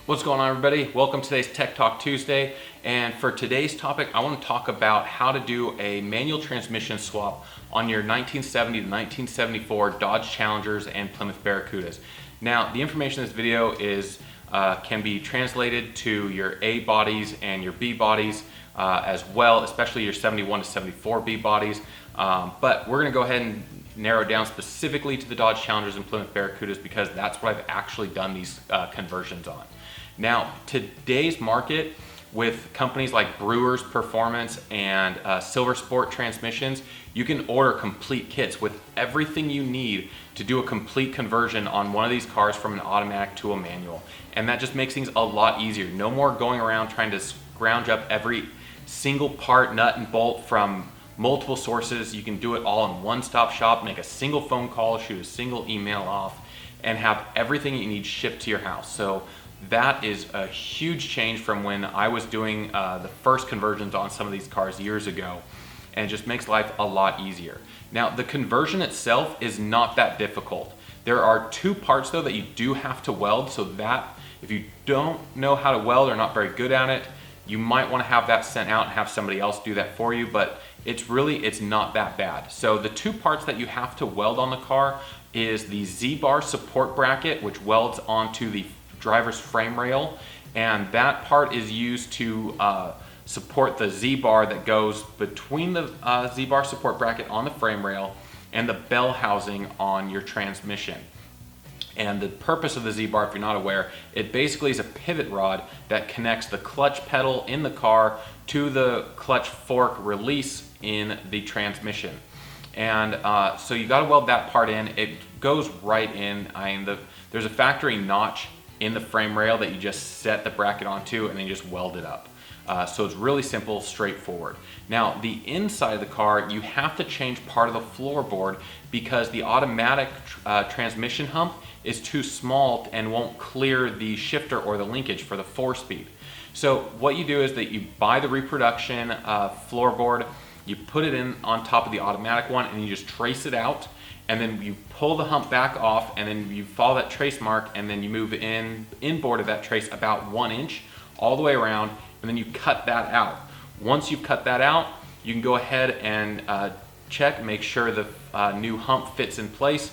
What's going on, everybody? Welcome to today's Tech Talk Tuesday, and for today's topic I want to talk about how to do a manual transmission swap on your 1970 to 1974 Dodge Challengers and Plymouth Barracudas. Now, the information in this video is can be translated to your A bodies and your B bodies as well, especially your 71 to 74 B bodies, but we're going to go ahead and narrow down specifically to the Dodge Challengers and Plymouth Barracudas because that's what I've actually done these conversions on. Now, today's market with companies like Brewers Performance and Silver Sport transmissions, you can order complete kits with everything you need to do a complete conversion on one of these cars from an automatic to a manual. And that just makes things a lot easier. No more going around trying to scrounge up every single part, nut and bolt from multiple sources. You can do it all in one-stop shop, make a single phone call, shoot a single email off, and have everything you need shipped to your house. So that is a huge change from when I was doing the first conversions on some of these cars years ago, and it just makes life a lot easier. Now, the conversion itself is not that difficult. There are two parts though that you do have to weld, so that if you don't know how to weld or not very good at it, you might want to have that sent out and have somebody else do that for you, but it's not that bad. So the two parts that you have to weld on the car is the Z-bar support bracket, which welds onto the driver's frame rail, and that part is used to support the Z-bar that goes between the Z-bar support bracket on the frame rail and the bell housing on your transmission. And the purpose of the Z-bar, if you're not aware, it basically is a pivot rod that connects the clutch pedal in the car to the clutch fork release in the transmission. And so you got to weld that part in. It goes right in. There's a factory notch in the frame rail that you just set the bracket onto and then you just weld it up. So it's really simple, straightforward. Now, the inside of the car, you have to change part of the floorboard because the automatic transmission hump is too small and won't clear the shifter or the linkage for the 4-speed. So what you do is that you buy the reproduction floorboard, you put it in on top of the automatic one, and you just trace it out, and then you pull the hump back off, and then you follow that trace mark, and then you move inboard of that trace about 1 inch all the way around, and then you cut that out. Once you've cut that out, you can go ahead and check, make sure the new hump fits in place.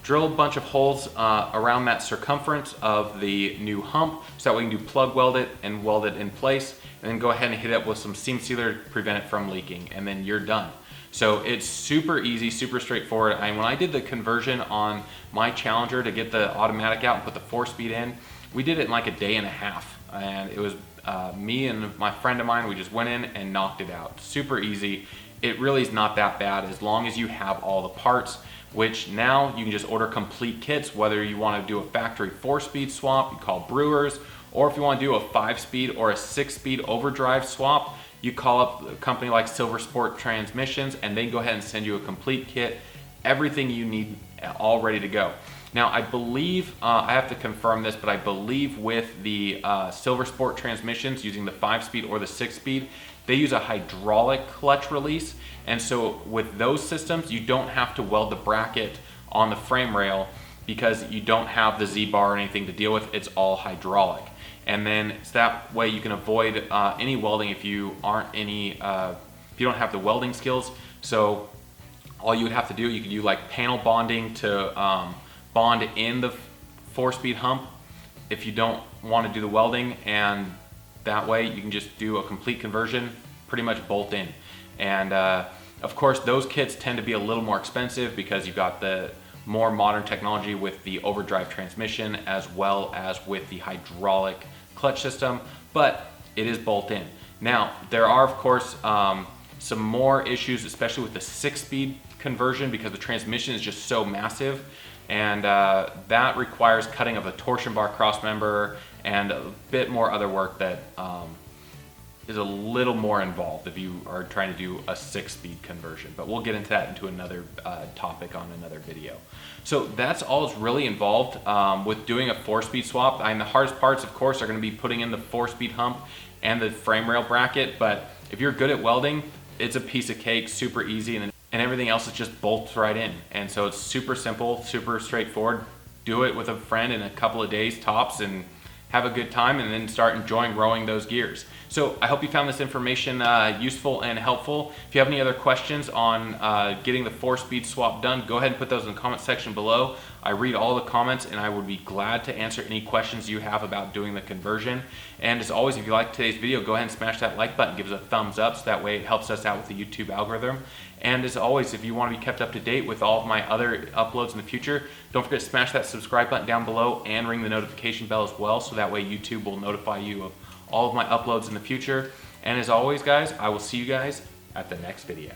Drill a bunch of holes around that circumference of the new hump so that we can plug weld it and weld it in place, and then go ahead and hit it with some seam sealer to prevent it from leaking, and then you're done. So it's super easy, super straightforward. And when I did the conversion on my Challenger to get the automatic out and put the 4-speed in, we did it in like a day and a half. And it was me and my friend of mine, we just went in and knocked it out. Super easy. It really is not that bad as long as you have all the parts, which now you can just order complete kits, whether you want to do a factory 4-speed swap, you call Brewers, or if you want to do a 5-speed or a 6-speed overdrive swap, you call up a company like Silver Sport Transmissions and they go ahead and send you a complete kit, everything you need all ready to go. Now, I believe, I have to confirm this, but I believe with the Silver Sport transmissions using the 5-speed or the 6-speed, they use a hydraulic clutch release. And so with those systems, you don't have to weld the bracket on the frame rail because you don't have the Z-bar or anything to deal with. It's all hydraulic. And then so that way you can avoid any welding if you if you don't have the welding skills. So all you would have to do, you could do like panel bonding to bond in the 4-speed hump if you don't want to do the welding, and that way you can just do a complete conversion, pretty much bolt in. And of course those kits tend to be a little more expensive because you've got the more modern technology with the overdrive transmission as well as with the hydraulic clutch system, but it is bolt in. Now, there are of course some more issues, especially with the 6-speed conversion because the transmission is just so massive, and that requires cutting of a torsion bar cross member and a bit more other work that is a little more involved if you are trying to do a 6-speed conversion, but we'll get into that into another topic on another video. So that's all that's really involved with doing a 4-speed swap. And the hardest parts, of course, are going to be putting in the 4-speed hump and the frame rail bracket, but if you're good at welding, it's a piece of cake, super easy, and everything else is just bolts right in. And so it's super simple, super straightforward. Do it with a friend in a couple of days tops and have a good time, and then start enjoying rowing those gears. So I hope you found this information useful and helpful. If you have any other questions on getting the 4-speed swap done, go ahead and put those in the comment section below. I read all the comments, and I would be glad to answer any questions you have about doing the conversion. And as always, if you liked today's video, go ahead and smash that like button, give us a thumbs up, so that way it helps us out with the YouTube algorithm. And as always, if you want to be kept up to date with all of my other uploads in the future, don't forget to smash that subscribe button down below and ring the notification bell as well, so that way YouTube will notify you of all of my uploads in the future. And as always, guys, I will see you guys at the next video.